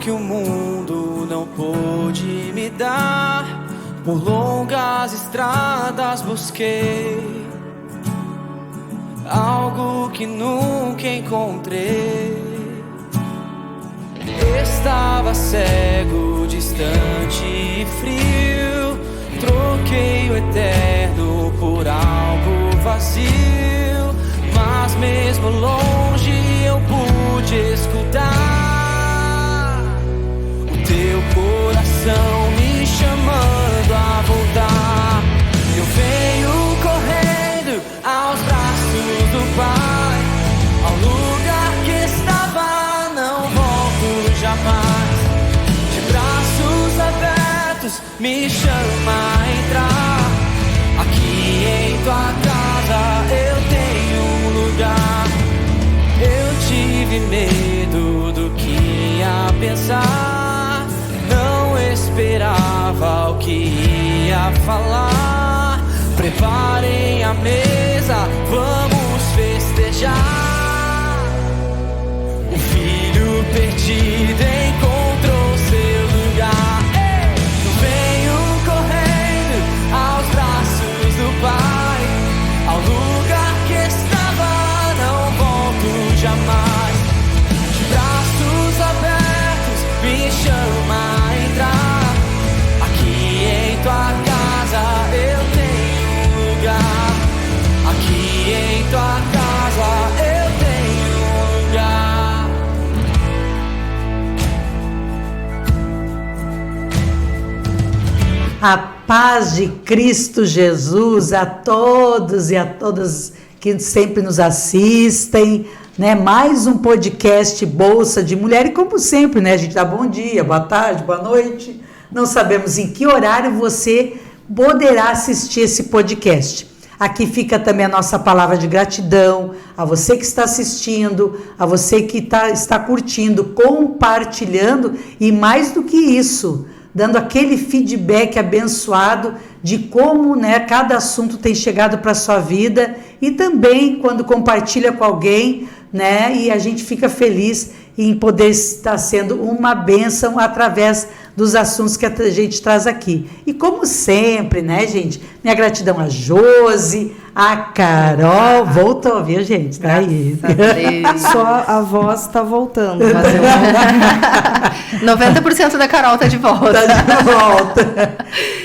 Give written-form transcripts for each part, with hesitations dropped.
que o mundo não pôde me dar. Por longas estradas busquei algo que nunca encontrei. Estava cego, distante e frio. Troquei o eterno por algo vazio. Mas mesmo longe eu pude escutar o teu coração me chamando a voltar. Eu venho correndo aos braços do Pai, ao lugar que estava, não volto jamais. De braços abertos me chama a entrar. Aqui em tua casa eu tenho um lugar. Eu tive medo do que ia pensar, não esperava o que ia falar. Preparem a mesa, vamos festejar. O filho perdido encontrou seu lugar. Eu venho correndo aos braços do Pai, ao lugar que estava, não volto jamais. De braços abertos me chama a entrar. Aqui em tua casa eu tenho um lugar. Aqui em tua casa eu tenho um lugar. A paz de Cristo Jesus a todos e a todas que sempre nos assistem, né? Mais um podcast Bolsa de Mulher, e como sempre, né? A gente dá bom dia, boa tarde, boa noite. Não sabemos em que horário você poderá assistir esse podcast. Aqui fica também a nossa palavra de gratidão a você que está assistindo, a você que está curtindo, compartilhando e mais do que isso, dando aquele feedback abençoado de como, né, cada assunto tem chegado para a sua vida, e também quando compartilha com alguém, né, e a gente fica feliz em poder estar sendo uma bênção através dos assuntos que a gente traz aqui. E como sempre, né, gente, minha gratidão a Josi, a Carol, voltou, viu, gente? Tá aí. Só a voz tá voltando, mas eu... 90% da Carol tá de volta. Tá de volta.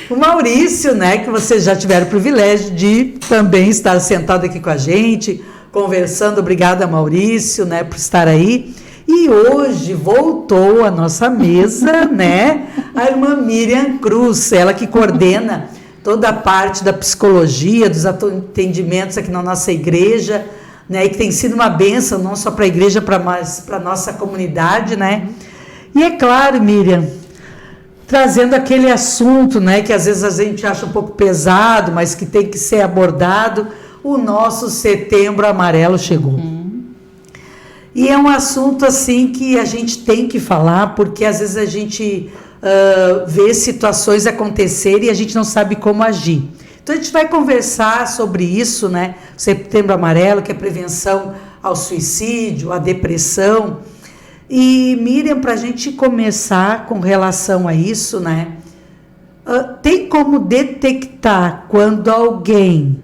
O Maurício, né, que vocês já tiveram o privilégio de também estar sentado aqui com a gente, conversando. Obrigada, Maurício, né, por estar aí. E hoje voltou à nossa mesa, né, a irmã Miriam Cruz, ela que coordena toda a parte da psicologia, dos atendimentos aqui na nossa igreja, né, e que tem sido uma bênção, não só para a igreja, mas para a nossa comunidade, né. E é claro, Miriam, trazendo aquele assunto, né, que às vezes a gente acha um pouco pesado, mas que tem que ser abordado, o nosso Setembro Amarelo chegou. E é um assunto assim que a gente tem que falar, porque às vezes a gente vê situações acontecerem e a gente não sabe como agir. Então a gente vai conversar sobre isso, né? Setembro Amarelo, que é prevenção ao suicídio, à depressão. E Miriam, para a gente começar com relação a isso, né? Tem como detectar quando alguém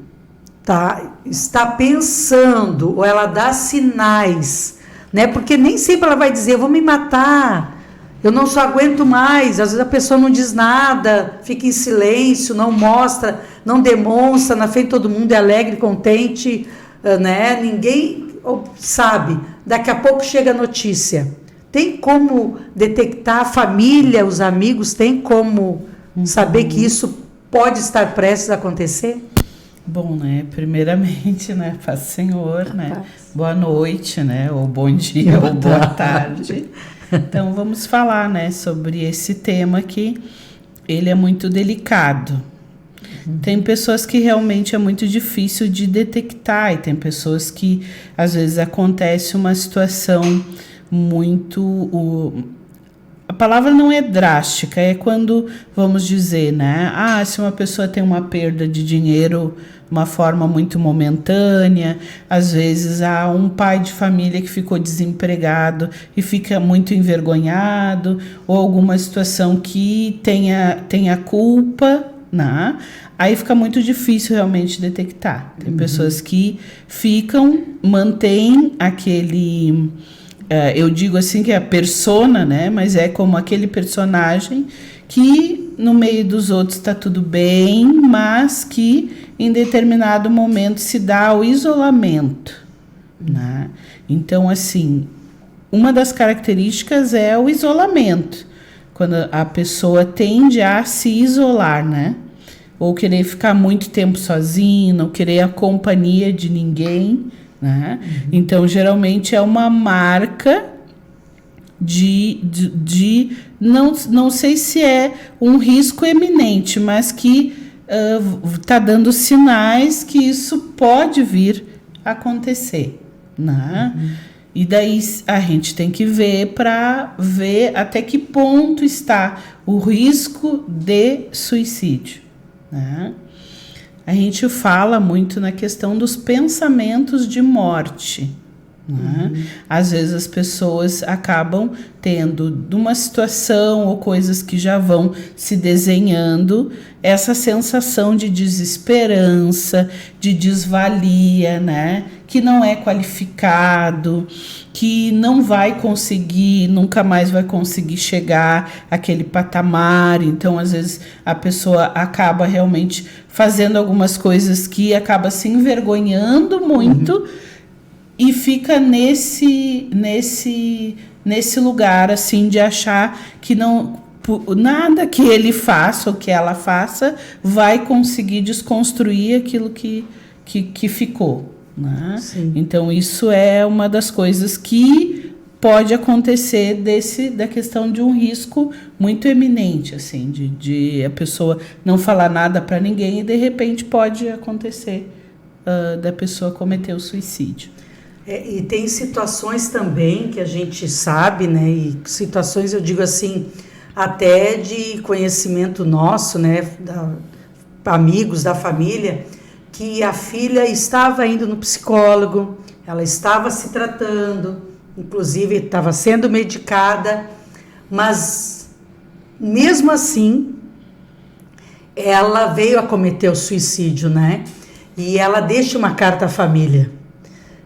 está pensando ou ela dá sinais, né? Porque nem sempre ela vai dizer, eu vou me matar, eu não só aguento mais. Às vezes a pessoa não diz nada, fica em silêncio, não mostra, não demonstra, na frente de todo mundo é alegre, contente, né? Ninguém sabe. Daqui a pouco chega a notícia. Tem como detectar a família, os amigos, tem como saber que isso pode estar prestes a acontecer? Bom, né, primeiramente, né, paz Senhor, né, boa noite, né, ou bom dia, ou boa tarde. Então, vamos falar, né, sobre esse tema que ele é muito delicado. Tem pessoas que realmente é muito difícil de detectar, e tem pessoas que, às vezes, acontece uma situação muito... palavra não é drástica, é quando, vamos dizer, né? Se uma pessoa tem uma perda de dinheiro de uma forma muito momentânea, às vezes há um pai de família que ficou desempregado e fica muito envergonhado, ou alguma situação que tenha culpa, né? Aí fica muito difícil realmente detectar. Tem pessoas que mantêm aquele... eu digo assim que é a persona, né? Mas é como aquele personagem que no meio dos outros está tudo bem, mas que em determinado momento se dá o isolamento, né? Então, assim, uma das características é o isolamento, quando a pessoa tende a se isolar, né? Ou querer ficar muito tempo sozinho, não querer a companhia de ninguém, né? Então, geralmente é uma marca de não sei se é um risco eminente, mas que está dando sinais que isso pode vir a acontecer, né? E daí a gente tem que ver para ver até que ponto está o risco de suicídio, né? A gente fala muito na questão dos pensamentos de morte, né? Às vezes as pessoas acabam tendo, de uma situação ou coisas que já vão se desenhando, essa sensação de desesperança, de desvalia, né? Que não é qualificado, que não vai conseguir, nunca mais vai conseguir chegar àquele patamar. Então, às vezes, a pessoa acaba realmente fazendo algumas coisas que acaba se envergonhando muito e fica nesse lugar, assim, de achar que nada que ele faça ou que ela faça vai conseguir desconstruir aquilo que ficou, né? Então, isso é uma das coisas que pode acontecer da questão de um risco muito eminente, assim, de a pessoa não falar nada para ninguém e, de repente, pode acontecer da pessoa cometer o suicídio. E tem situações também que a gente sabe, né? E situações, eu digo assim, até de conhecimento nosso, né? Amigos da família, que a filha estava indo no psicólogo, ela estava se tratando, inclusive estava sendo medicada, mas mesmo assim ela veio a cometer o suicídio, né? E ela deixa uma carta à família.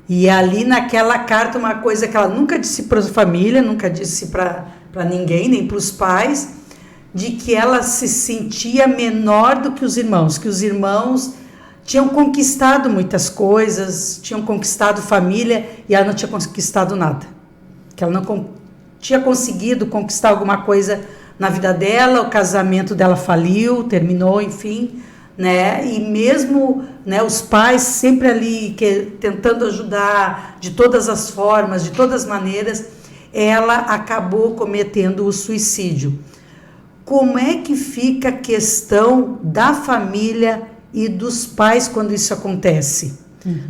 E ali naquela carta, uma coisa que ela nunca disse para a família, nunca disse para ninguém, nem para os pais, de que ela se sentia menor do que os irmãos tinham conquistado muitas coisas, tinham conquistado família e ela não tinha conquistado nada. Que ela não tinha conseguido conquistar alguma coisa na vida dela, o casamento dela faliu, terminou, enfim, né? E mesmo, né, os pais sempre ali tentando ajudar de todas as formas, de todas as maneiras, ela acabou cometendo o suicídio. Como é que fica a questão da família e dos pais quando isso acontece?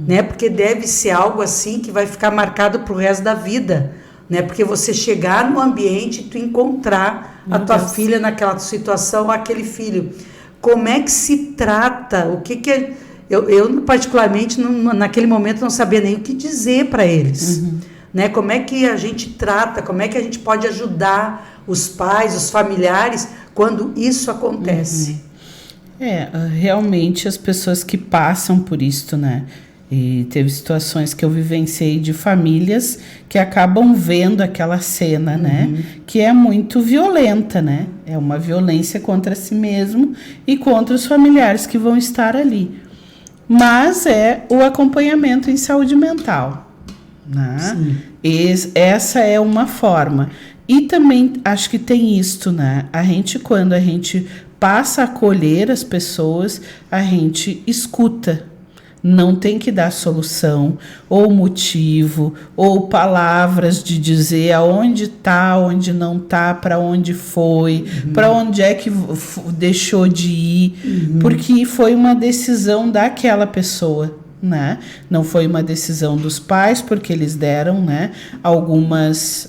Né? Porque deve ser algo assim que vai ficar marcado para o resto da vida, né? Porque você chegar no ambiente e tu encontrar a tua filha naquela situação, aquele filho. Como é que se trata? O que é... Eu particularmente, naquele momento, não sabia nem o que dizer para eles. Né? Como é que a gente trata, como é que a gente pode ajudar os pais, os familiares, quando isso acontece? Realmente as pessoas que passam por isso, né? E teve situações que eu vivenciei de famílias que acabam vendo aquela cena, né? Que é muito violenta, né? É uma violência contra si mesmo e contra os familiares que vão estar ali. Mas é o acompanhamento em saúde mental, né? Essa é uma forma. E também acho que tem isto, né? Quando a gente passa a acolher as pessoas, a gente escuta. Não tem que dar solução, ou motivo, ou palavras de dizer aonde está, onde não está, para onde foi, para onde é que deixou de ir, porque foi uma decisão daquela pessoa, né? Não foi uma decisão dos pais, porque eles deram, né, alguns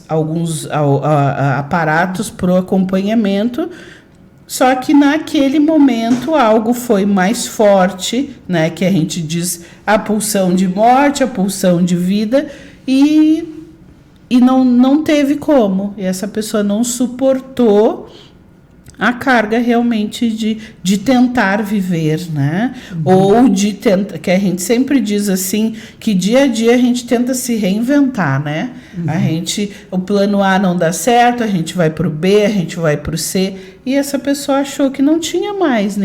aparatos para o acompanhamento. Só que naquele momento algo foi mais forte, né, que a gente diz a pulsão de morte, a pulsão de vida, e não teve como. E essa pessoa não suportou a carga realmente de tentar viver, né? Ou de tentar, que a gente sempre diz assim, que dia a dia a gente tenta se reinventar, né? O plano A não dá certo, a gente vai para o B, a gente vai para o C, e essa pessoa achou que não tinha mais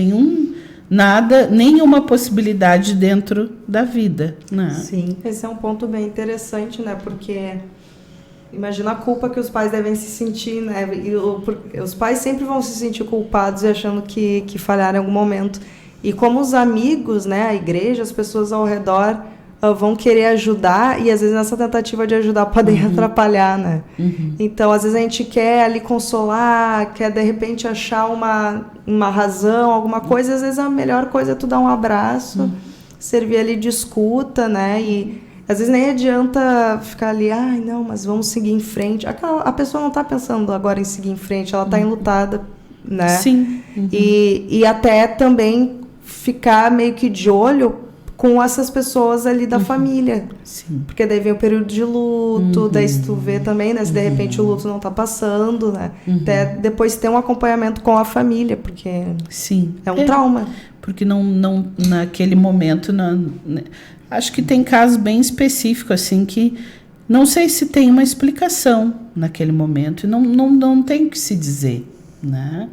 nenhuma possibilidade dentro da vida, né? Sim, esse é um ponto bem interessante, né? Porque imagina a culpa que os pais devem se sentir, né? Os pais sempre vão se sentir culpados e achando que falharam em algum momento. E como os amigos, né, a igreja, as pessoas ao redor vão querer ajudar, e às vezes nessa tentativa de ajudar podem atrapalhar, né? Então, às vezes a gente quer ali consolar, quer de repente achar uma razão, alguma coisa, às vezes a melhor coisa é tu dar um abraço, servir ali de escuta, né? E às vezes nem adianta ficar ali, não, mas vamos seguir em frente. A pessoa não está pensando agora em seguir em frente, ela está enlutada, né? Sim. E até também ficar meio que de olho com essas pessoas ali da família. Sim. Porque daí vem o período de luto, daí se tu vê também, né? Se de repente o luto não está passando, né? Até depois ter um acompanhamento com a família, porque Sim. é um trauma. Porque não naquele momento, acho que tem casos bem específicos, assim, que não sei se tem uma explicação naquele momento, e não tem o que se dizer, né?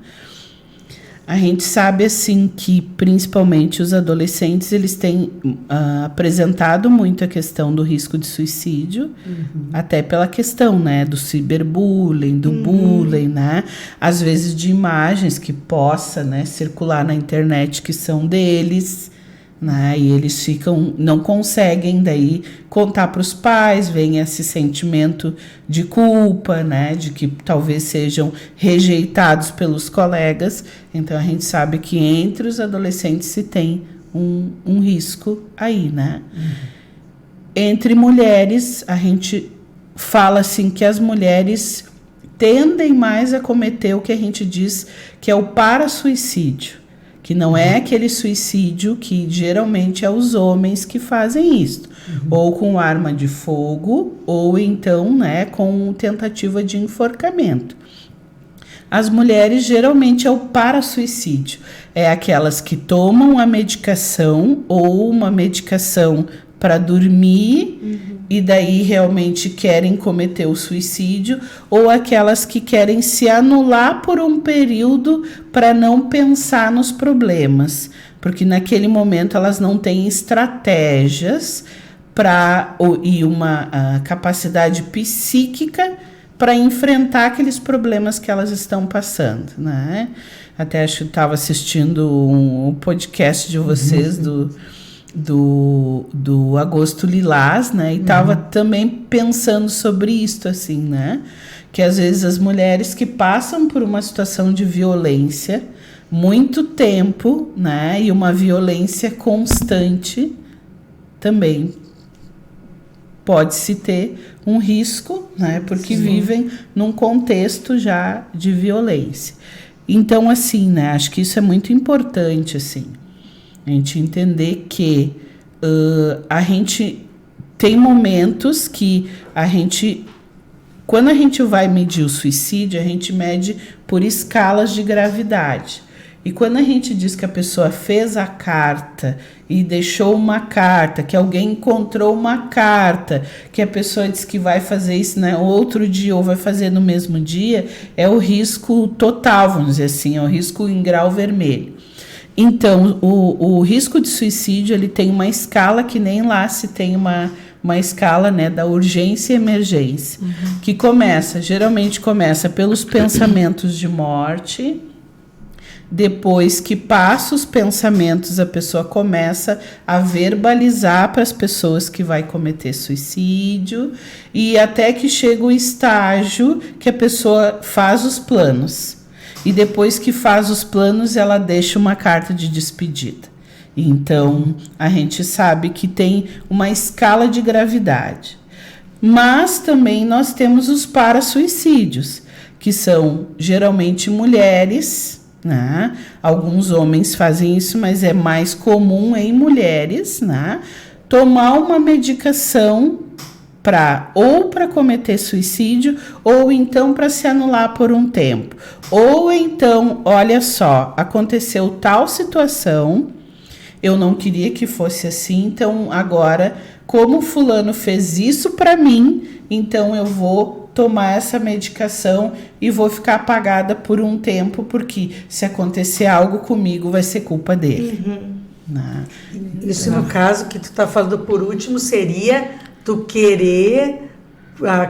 A gente sabe, assim, que principalmente os adolescentes, eles têm apresentado muito a questão do risco de suicídio, até pela questão, né, do ciberbullying, do bullying, né? Às vezes de imagens que possa, né, circular na internet que são deles, né? E eles não conseguem daí contar para os pais, vem esse sentimento de culpa, né? De que talvez sejam rejeitados pelos colegas. Então a gente sabe que entre os adolescentes se tem um risco aí, né? Entre mulheres, a gente fala assim que as mulheres tendem mais a cometer o que a gente diz que é o para-suicídio, que não é aquele suicídio que geralmente é os homens que fazem isso, ou com arma de fogo, ou então, né, com tentativa de enforcamento. As mulheres geralmente é o para-suicídio, é aquelas que tomam a medicação ou uma medicação para dormir e daí realmente querem cometer o suicídio, ou aquelas que querem se anular por um período para não pensar nos problemas, porque naquele momento elas não têm estratégias e uma capacidade psíquica para enfrentar aqueles problemas que elas estão passando, né? Até acho que estava assistindo um podcast de vocês do Agosto Lilás, né? E estava também pensando sobre isso, assim, né? Que às vezes as mulheres que passam por uma situação de violência muito tempo, né? E uma violência constante também pode-se ter um risco, né? Porque vivem num contexto já de violência. Então, assim, né? Acho que isso é muito importante, assim. A gente entender que a gente tem momentos que quando a gente vai medir o suicídio, a gente mede por escalas de gravidade. E quando a gente diz que a pessoa fez a carta e deixou uma carta, que alguém encontrou uma carta, que a pessoa disse que vai fazer isso, né, outro dia ou vai fazer no mesmo dia, é o risco total, vamos dizer assim, é o risco em grau vermelho. Então, o risco de suicídio, ele tem uma escala que nem lá se tem uma escala, né, da urgência e emergência, que geralmente começa pelos pensamentos de morte. Depois que passa os pensamentos, a pessoa começa a verbalizar para as pessoas que vai cometer suicídio, e até que chega o estágio que a pessoa faz os planos. E depois que faz os planos, ela deixa uma carta de despedida. Então, a gente sabe que tem uma escala de gravidade. Mas também nós temos os parasuicídios, que são geralmente mulheres, né? Alguns homens fazem isso, mas é mais comum em mulheres, né? Tomar uma medicação para cometer suicídio, ou então para se anular por um tempo. Ou então, olha só, aconteceu tal situação, eu não queria que fosse assim, então agora, como fulano fez isso para mim, então eu vou tomar essa medicação e vou ficar apagada por um tempo, porque se acontecer algo comigo, vai ser culpa dele. Isso, no caso que tu está falando por último, seria tu querer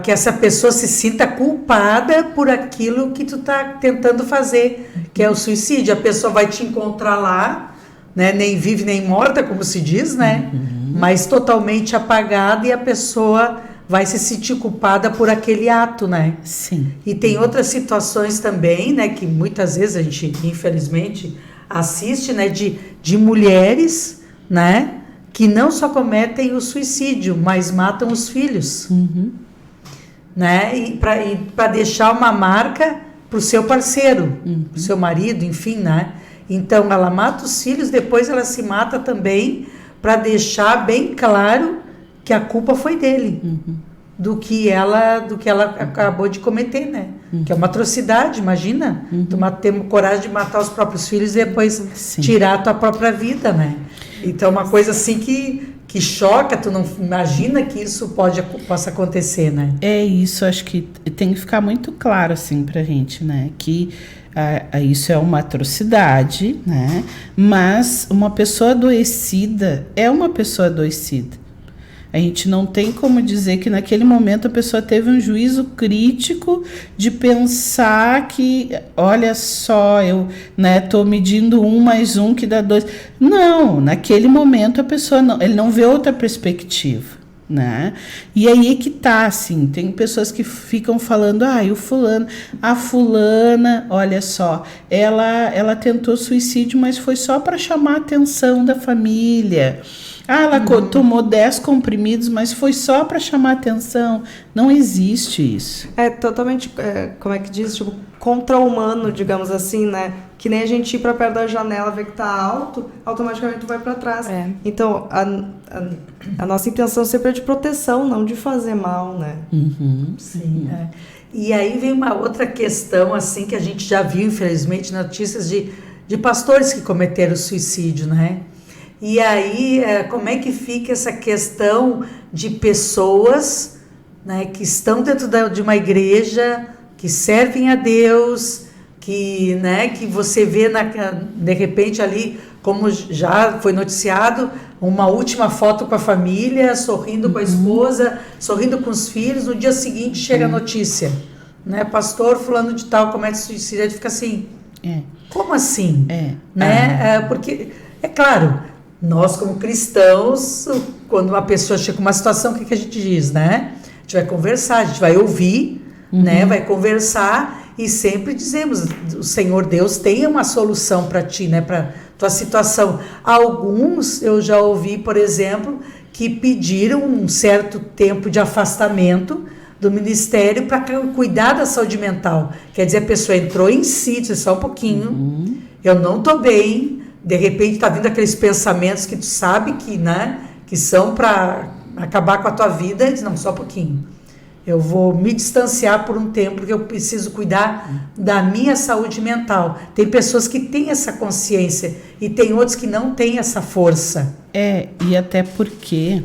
que essa pessoa se sinta culpada por aquilo que tu está tentando fazer, que é o suicídio. A pessoa vai te encontrar lá, né, nem vive nem morta, como se diz, né? Mas totalmente apagada, e a pessoa vai se sentir culpada por aquele ato, né? Sim. E tem outras situações também, né, que muitas vezes a gente, infelizmente, assiste, né, de mulheres, né, que não só cometem o suicídio, mas matam os filhos, né, e para deixar uma marca para o seu parceiro, pro seu marido, enfim, né? Então ela mata os filhos, depois ela se mata também, para deixar bem claro que a culpa foi dele, do que ela acabou de cometer, né? Que é uma atrocidade, imagina, tu ter coragem de matar os próprios filhos e depois tirar a tua própria vida, né? Então, uma coisa assim que choca, tu não imagina que isso possa acontecer, né? É isso, acho que tem que ficar muito claro, assim, pra gente, né? Que isso é uma atrocidade, né? Mas uma pessoa adoecida é uma pessoa adoecida. A gente não tem como dizer que naquele momento a pessoa teve um juízo crítico de pensar que, olha só, eu, né, tô medindo 1 mais 1 que dá 2. Não, naquele momento a pessoa ele não vê outra perspectiva, né? E aí é que tá, assim, tem pessoas que ficam falando, o fulano, a fulana, olha só, ela tentou suicídio, mas foi só para chamar a atenção da família. Ela tomou 10 comprimidos, mas foi só para chamar atenção. Não existe isso. É totalmente, como é que diz? Tipo, contra-humano, digamos assim, né? Que nem a gente ir para perto da janela, ver que tá alto, automaticamente tu vai para trás. Então, a nossa intenção sempre é de proteção, não de fazer mal, né? Sim, E aí vem uma outra questão, assim, que a gente já viu, infelizmente, notícias de pastores que cometeram suicídio, né? E aí, como é que fica essa questão de pessoas, né, que estão dentro de uma igreja, que servem a Deus, que você vê, de repente ali, como já foi noticiado, uma última foto com a família, sorrindo com a esposa, sorrindo com os filhos, no dia seguinte chega a notícia, né, pastor fulano de tal comete suicídio, aí fica assim, como assim? Né? Porque, é claro, nós como cristãos, quando uma pessoa chega com uma situação, o que a gente diz, né? A gente vai conversar, a gente vai ouvir, né? Vai conversar e sempre dizemos, o Senhor Deus tem uma solução para ti, né? Para tua situação. Alguns eu já ouvi, por exemplo, que pediram um certo tempo de afastamento do ministério para cuidar da saúde mental. Quer dizer, a pessoa entrou em si, disse só um pouquinho, eu não estou bem. De repente está vindo aqueles pensamentos que tu sabe que, né, que são para acabar com a tua vida, e diz, não, só um pouquinho. Eu vou me distanciar por um tempo, porque eu preciso cuidar da minha saúde mental. Tem pessoas que têm essa consciência e tem outros que não têm essa força. E até porque,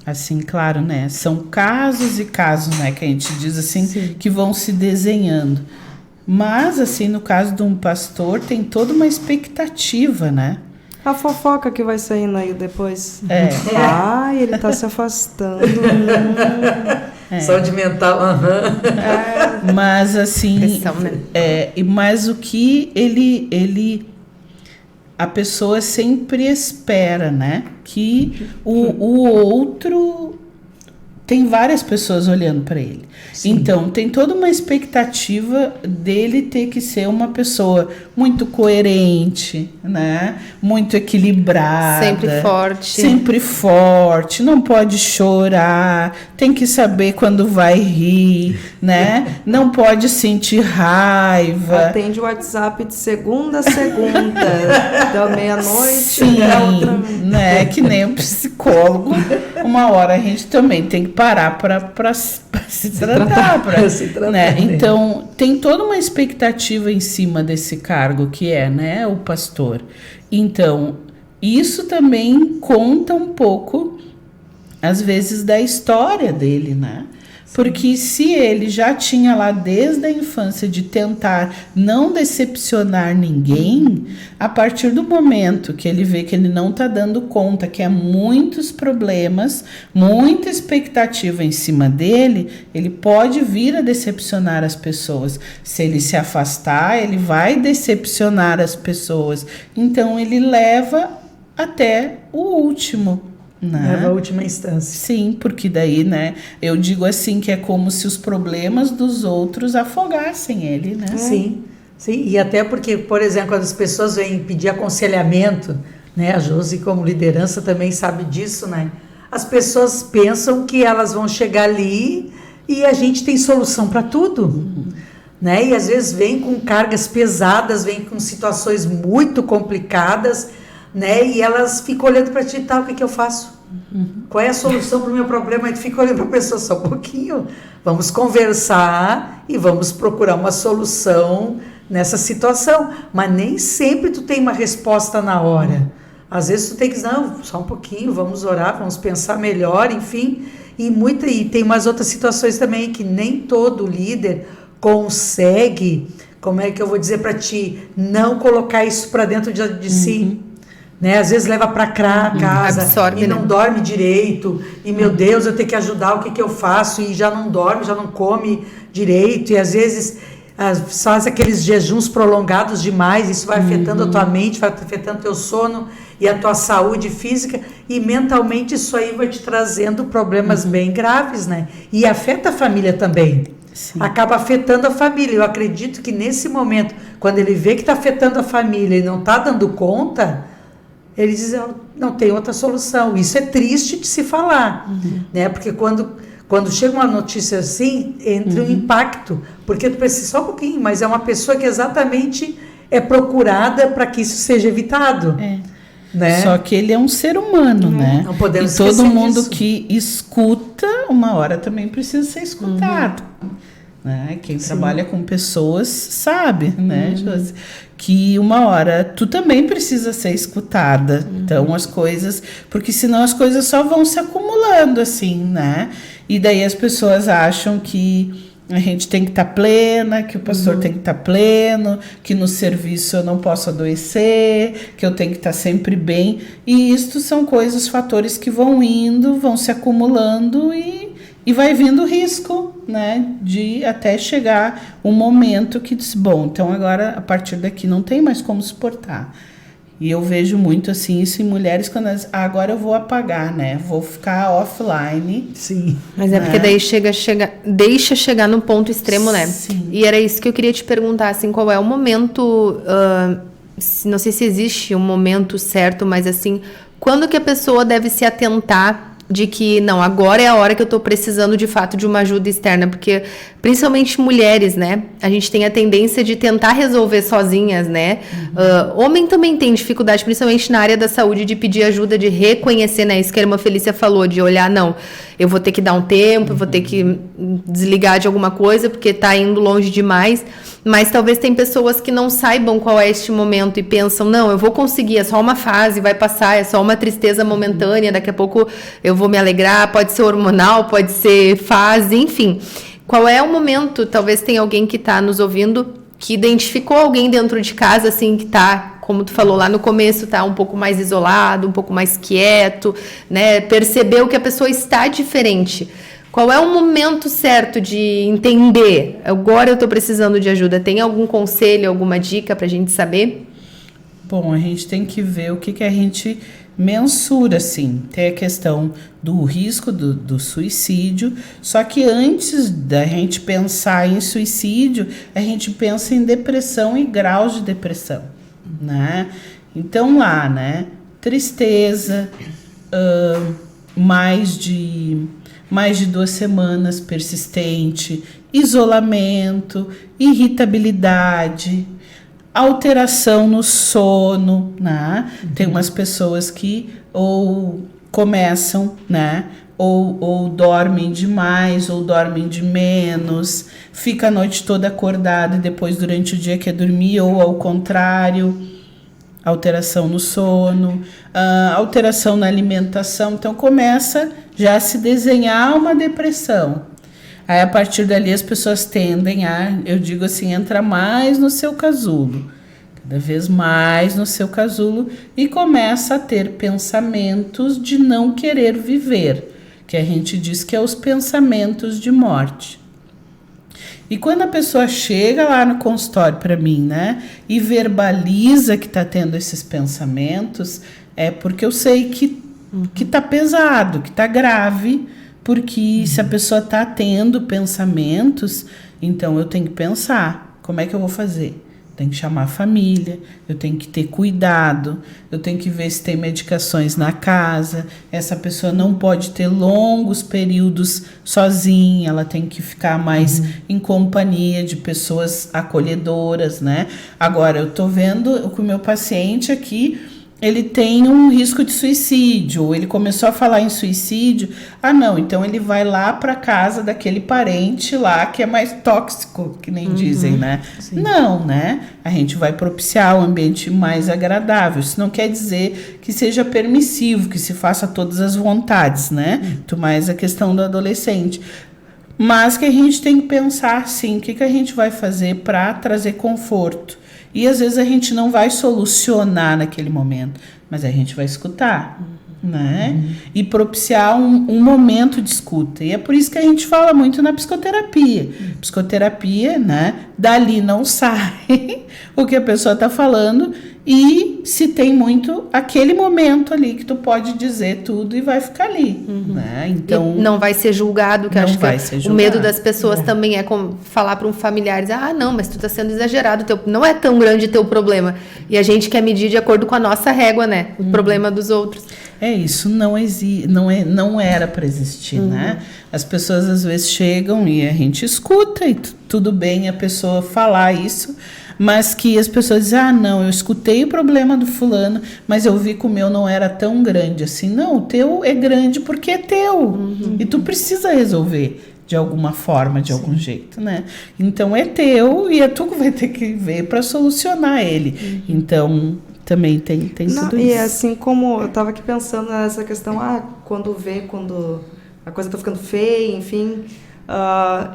assim, claro, né, são casos e casos, né, que a gente diz assim, que vão se desenhando. Mas, assim, no caso de um pastor, tem toda uma expectativa, né? A fofoca que vai saindo aí depois. Ele tá se afastando. Saúde mental, Mas, assim, mas o que a pessoa sempre espera, né? Que o outro tem várias pessoas olhando para ele. Sim. Então, tem toda uma expectativa dele ter que ser uma pessoa muito coerente, né? Muito equilibrada. Sempre forte, não pode chorar, tem que saber quando vai rir, né? Não pode sentir raiva. Atende o WhatsApp de segunda a segunda, da meia-noite. Sim, né? Que nem um psicólogo. Uma hora a gente também tem que parar para se tratar. Né? Então, tem toda uma expectativa em cima desse cargo que é, né, o pastor. Então, isso também conta um pouco, às vezes, da história dele, né? Porque se ele já tinha lá desde a infância de tentar não decepcionar ninguém, a partir do momento que ele vê que ele não está dando conta, que há muitos problemas, muita expectativa em cima dele, ele pode vir a decepcionar as pessoas. Se ele se afastar, ele vai decepcionar as pessoas. Então ele leva até o último. Leva a última instância. Sim, porque daí, né, eu digo assim que é como se os problemas dos outros afogassem ele, né? Sim, e até porque, por exemplo, quando as pessoas vêm pedir aconselhamento, né, a Josi como liderança também sabe disso, né? As pessoas pensam que elas vão chegar ali e a gente tem solução para tudo, né? E às vezes vem com cargas pesadas, vem com situações muito complicadas, né? E elas ficam olhando para ti, tá, o que eu faço? Qual é a solução para o meu problema? Aí tu fica olhando para a pessoa, só um pouquinho, vamos conversar e vamos procurar uma solução nessa situação, mas nem sempre tu tem uma resposta na hora. Às vezes tu tem que dizer, não, só um pouquinho, vamos orar, vamos pensar melhor, enfim, e tem umas outras situações também que nem todo líder consegue, como é que eu vou dizer para ti, não colocar isso para dentro de si. Né? Às vezes leva para casa, absorve, e não dorme direito, e meu Deus, eu tenho que ajudar, o que eu faço? E já não dorme, já não come direito, e às vezes faz aqueles jejuns prolongados demais, isso vai afetando a tua mente, vai afetando o teu sono e a tua saúde física, e mentalmente isso aí vai te trazendo problemas bem graves, né? E afeta a família também. Sim. Acaba afetando a família. Eu acredito que nesse momento, quando ele vê que está afetando a família e não está dando conta, ele diz, não tem outra solução. Isso é triste de se falar, né? Porque quando chega uma notícia assim, entra um impacto, porque tu precisa só um pouquinho, mas é uma pessoa que exatamente é procurada para que isso seja evitado. Né? Só que ele é um ser humano, né? Não podemos esquecer disso. E todo mundo disso. Que escuta, uma hora também precisa ser escutado. Né? Quem trabalha com pessoas sabe, né, Josi? Que uma hora tu também precisa ser escutada. Então as coisas, porque senão as coisas só vão se acumulando assim, né? E daí as pessoas acham que a gente tem que estar plena, que o pastor tem que estar pleno, que no serviço eu não posso adoecer, que eu tenho que estar sempre bem. E isto são coisas, fatores que vão indo, vão se acumulando e vai vindo risco, né, de até chegar um momento que diz, bom, então agora a partir daqui não tem mais como suportar. E eu vejo muito assim isso em mulheres quando elas, agora eu vou apagar, né, vou ficar offline. Sim. Mas é porque daí deixa chegar no ponto extremo, né? Sim. E era isso que eu queria te perguntar, assim, qual é o momento, não sei se existe um momento certo, mas assim, quando que a pessoa deve se atentar de que, não, agora é a hora que eu estou precisando de fato de uma ajuda externa, porque principalmente mulheres, né, a gente tem a tendência de tentar resolver sozinhas, né, homem também tem dificuldade, principalmente na área da saúde, de pedir ajuda, de reconhecer, né, isso que a irmã Felícia falou, de olhar, não, eu vou ter que dar um tempo, eu vou ter que desligar de alguma coisa, porque está indo longe demais, mas talvez tem pessoas que não saibam qual é este momento e pensam, não, eu vou conseguir, é só uma fase, vai passar, é só uma tristeza momentânea, daqui a pouco eu vou me alegrar, pode ser hormonal, pode ser fase, enfim. Qual é o momento, talvez tenha alguém que está nos ouvindo, que identificou alguém dentro de casa, assim, que está, como tu falou lá no começo, está um pouco mais isolado, um pouco mais quieto, né, percebeu que a pessoa está diferente. Qual é o momento certo de entender? Agora eu estou precisando de ajuda. Tem algum conselho, alguma dica para a gente saber? Bom, a gente tem que ver o que a gente mensura, sim. Tem a questão do risco do suicídio, só que antes da gente pensar em suicídio, a gente pensa em depressão e graus de depressão, né? Então lá, né? Tristeza, mais de 2 semanas persistente, isolamento, irritabilidade, alteração no sono, né? Tem umas pessoas que ou começam, né? Ou dormem demais, ou dormem de menos, fica a noite toda acordada e depois durante o dia quer dormir, ou ao contrário, alteração no sono, alteração na alimentação. Então começa já a se desenhar uma depressão. Aí a partir dali as pessoas tendem a, eu digo assim, entrar mais no seu casulo, cada vez mais no seu casulo, e começa a ter pensamentos de não querer viver, que a gente diz que é os pensamentos de morte. E quando a pessoa chega lá no consultório para mim, né, e verbaliza que está tendo esses pensamentos, é porque eu sei que está pesado, que está grave, porque se a pessoa está tendo pensamentos, então eu tenho que pensar, como é que eu vou fazer? Tenho que chamar a família, eu tenho que ter cuidado, eu tenho que ver se tem medicações na casa, essa pessoa não pode ter longos períodos sozinha, ela tem que ficar mais em companhia de pessoas acolhedoras, né? Agora, eu tô vendo que o meu paciente aqui, ele tem um risco de suicídio, ou ele começou a falar em suicídio, não, então ele vai lá para casa daquele parente lá que é mais tóxico, que nem dizem, né? Sim. Não, né? A gente vai propiciar um ambiente mais agradável. Isso não quer dizer que seja permissivo, que se faça todas as vontades, né? Muito mais a questão do adolescente. Mas que a gente tem que pensar, sim, o que a gente vai fazer para trazer conforto. E às vezes a gente não vai solucionar naquele momento, mas a gente vai escutar, né? E propiciar um momento de escuta. E é por isso que a gente fala muito na psicoterapia. Psicoterapia, né? Dali não sai o que a pessoa está falando, e se tem muito aquele momento ali que tu pode dizer tudo e vai ficar ali, né? Então e não vai ser julgado, que não acho vai que ser o julgado. medo das pessoas também é como falar para um familiar, dizer, não, mas tu tá sendo exagerado, não é tão grande teu problema. E a gente quer medir de acordo com a nossa régua, né? O problema dos outros. É isso, não era para existir, né? As pessoas às vezes chegam e a gente escuta e tudo bem a pessoa falar isso, mas que as pessoas dizem, não, eu escutei o problema do fulano, mas eu vi que o meu não era tão grande assim. Não, o teu é grande porque é teu, e tu precisa resolver de alguma forma, de algum jeito, né? Então é teu e é tu que vai ter que ver para solucionar ele. Então também tem tudo isso. E assim como eu estava aqui pensando nessa questão, quando a coisa está ficando feia, enfim,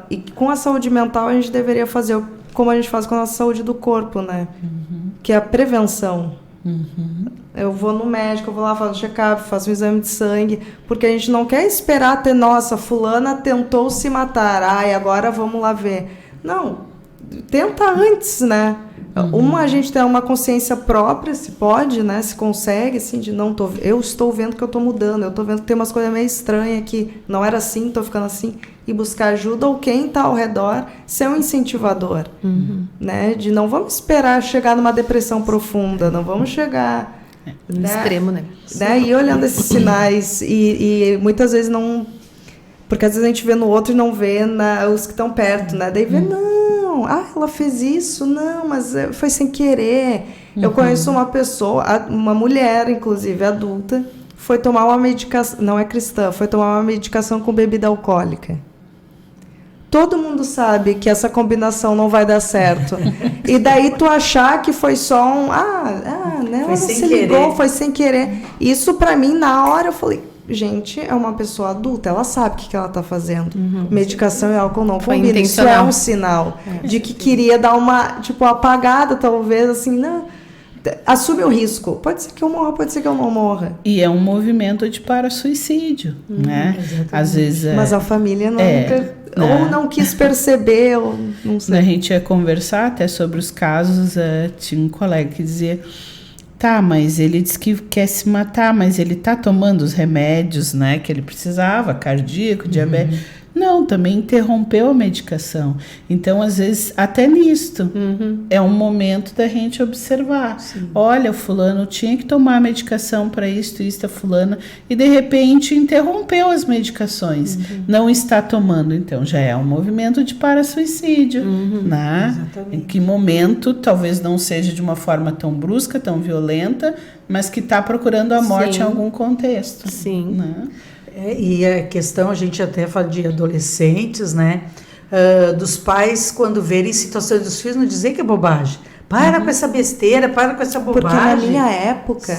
e com a saúde mental a gente deveria fazer como a gente faz com a nossa saúde do corpo, né? Que é a prevenção. Eu vou no médico, eu vou lá, faço um check-up, faço um exame de sangue, porque a gente não quer esperar ter, nossa, fulana tentou se matar, agora vamos lá ver. Não, tenta antes, né? A gente tem uma consciência própria, se pode, né? Se consegue, assim, de não eu estou vendo que eu estou mudando, eu estou vendo que tem umas coisas meio estranhas aqui, não era assim, estou ficando assim, e buscar ajuda, ou quem está ao redor ser um incentivador, né? De não vamos esperar chegar numa depressão profunda, não vamos chegar no extremo, né? E olhando esses sinais, e muitas vezes não, porque às vezes a gente vê no outro e não vê os que estão perto, né? Daí vê, não, ela fez isso, não, mas foi sem querer. Eu conheço uma pessoa, uma mulher, inclusive, adulta, foi tomar uma medicação, não é cristã, foi tomar uma medicação com bebida alcoólica. Todo mundo sabe que essa combinação não vai dar certo. E daí tu achar que foi só né? Ela se ligou, foi sem querer. Isso pra mim, na hora, eu falei, gente, é uma pessoa adulta, ela sabe o que ela está fazendo. Medicação e álcool não combina. Isso é um sinal de que queria dar uma, apagada, talvez, assim, não. Assume o risco. Pode ser que eu morra, pode ser que eu não morra. E é um movimento de para-suicídio, né? Exatamente. Às vezes mas a família nunca... Ou não quis perceber, ou não sei. A gente ia conversar até sobre os casos, tinha um colega que dizia... Tá, mas ele disse que quer se matar, mas ele tá tomando os remédios, né, que ele precisava, cardíaco, diabetes. Não, também interrompeu a medicação. Então, às vezes, até nisto, é um momento da gente observar. Sim. Olha, o fulano tinha que tomar a medicação para isto, a fulana, e de repente interrompeu as medicações. Não está tomando, então já é um movimento de para-suicídio. Né? Exatamente. Em que momento, talvez não seja de uma forma tão brusca, tão violenta, mas que está procurando a morte em algum contexto. Sim. Né? E a questão, a gente até fala de adolescentes, né? Dos pais, quando verem situações dos filhos, não dizer que é bobagem. Para com essa besteira, para com essa bobagem. Porque na minha época...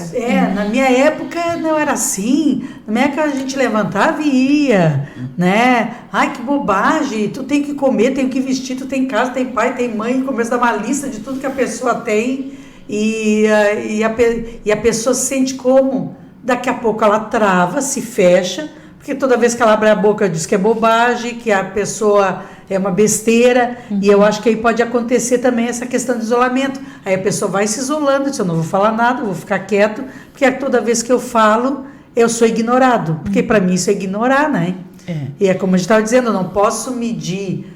na minha época não era assim. Na minha época a gente levantava e ia, né? Ai, que bobagem, tu tem que comer, tem que vestir, tu tem casa, tem pai, tem mãe, começa a dar uma lista de tudo que a pessoa tem e a pessoa se sente como... Daqui a pouco ela trava, se fecha, porque toda vez que ela abre a boca diz que é bobagem, que a pessoa é uma besteira, e eu acho que aí pode acontecer também essa questão de isolamento. Aí a pessoa vai se isolando, diz, eu não vou falar nada, eu vou ficar quieto, porque toda vez que eu falo, eu sou ignorado, porque para mim isso é ignorar, né? E é como a gente estava dizendo, eu não posso medir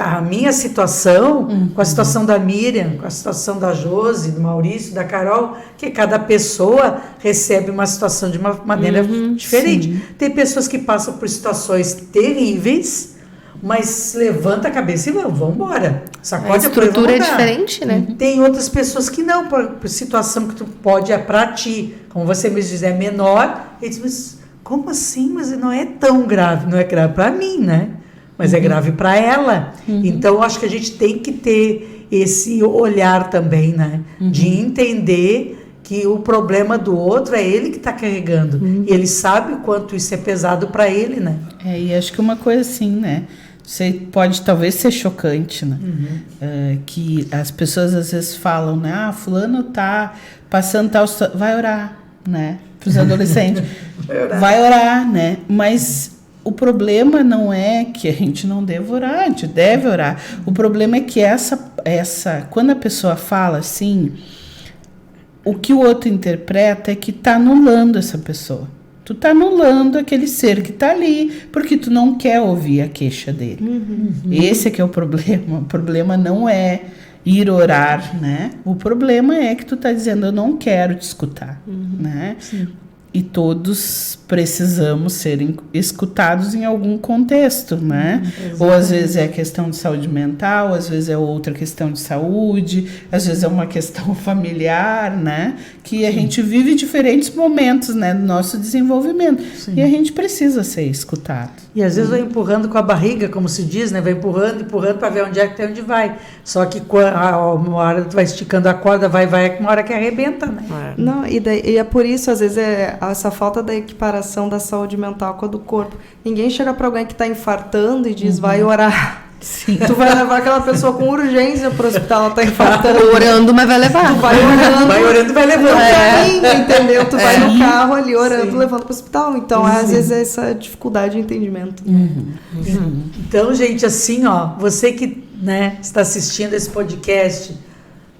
a minha situação com a situação da Miriam, com a situação da Josi, do Maurício, da Carol, que cada pessoa recebe uma situação de uma maneira diferente. Sim. Tem pessoas que passam por situações terríveis, mas levanta a cabeça e vão embora. Sacode a estrutura é diferente, né? Tem outras pessoas que não, por situação que tu pode é para ti, como você me diz, é menor, e diz, mas como assim? Mas não é tão grave, não é grave para mim, né? Mas é grave para ela. Então, acho que a gente tem que ter esse olhar também, né? De entender que o problema do outro é ele que está carregando. E ele sabe o quanto isso é pesado para ele, né? E acho que uma coisa assim, né? Você pode talvez ser chocante, né? Que as pessoas às vezes falam, né? Fulano tá passando tal... Vai orar, né? Para os adolescentes. Vai orar, né? Mas... O problema não é que a gente não deve orar, a gente deve orar. O problema é que quando a pessoa fala assim, o que o outro interpreta é que está anulando essa pessoa. Tu está anulando aquele ser que está ali, porque tu não quer ouvir a queixa dele. Esse é que é o problema. O problema não é ir orar, né? O problema é que tu está dizendo, eu não quero te escutar, né? Sim. E todos precisamos ser escutados em algum contexto, né? Ou às vezes é questão de saúde mental, às vezes é outra questão de saúde, às vezes é uma questão familiar, né? Que a gente vive diferentes momentos, né, do nosso desenvolvimento. Sim. E a gente precisa ser escutado. E às vezes vai empurrando com a barriga, como se diz, né? Vai empurrando para ver onde é que tem, onde vai. Só que uma hora tu vai esticando a corda, vai, uma hora que arrebenta, né? Não, e é por isso, às vezes, essa falta da equiparação da saúde mental com a do corpo. Ninguém chega para alguém que está infartando e diz, vai orar. Sim. Tu vai levar aquela pessoa com urgência para o hospital, ela está infartando. Orando, mas vai levar. Tu vai orando. Vai orando, vai levando. Entendeu? Tu vai no carro ali orando, levando para o hospital. Então, às vezes, é essa dificuldade de entendimento. Então, gente, assim, ó, você que, né, está assistindo esse podcast,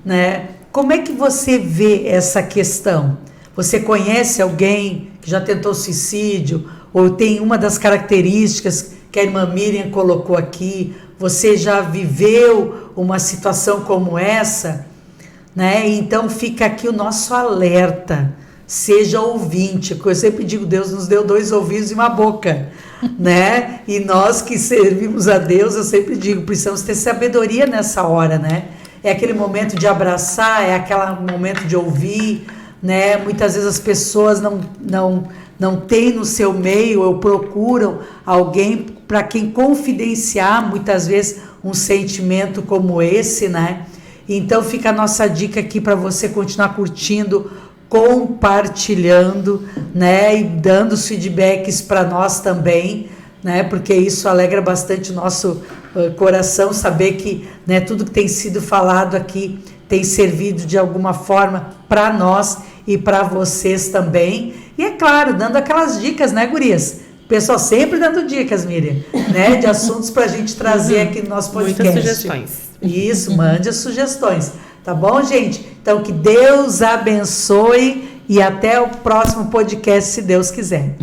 né, como é que você vê essa questão? Você conhece alguém que já tentou suicídio ou tem uma das características que a irmã Miriam colocou aqui? Você já viveu uma situação como essa? Né? Então fica aqui o nosso alerta. Seja ouvinte, porque eu sempre digo, Deus nos deu 2 ouvidos e uma boca, né? E nós que servimos a Deus, eu sempre digo, precisamos ter sabedoria nessa hora, né? É aquele momento de abraçar, é aquele momento de ouvir, né? Muitas vezes as pessoas não têm no seu meio ou procuram alguém para quem confidenciar, muitas vezes, um sentimento como esse, né? Então fica a nossa dica aqui para você continuar curtindo, compartilhando, né? E dando os feedbacks para nós também, né? Porque isso alegra bastante o nosso coração, saber que, né, tudo que tem sido falado aqui tem servido de alguma forma para nós e para vocês também. E é claro, dando aquelas dicas, né, gurias? O pessoal sempre dando dicas, Miriam, né, de assuntos para a gente trazer aqui no nosso podcast. Muitas sugestões. Isso, mande as sugestões. Tá bom, gente? Então, que Deus abençoe e até o próximo podcast, se Deus quiser.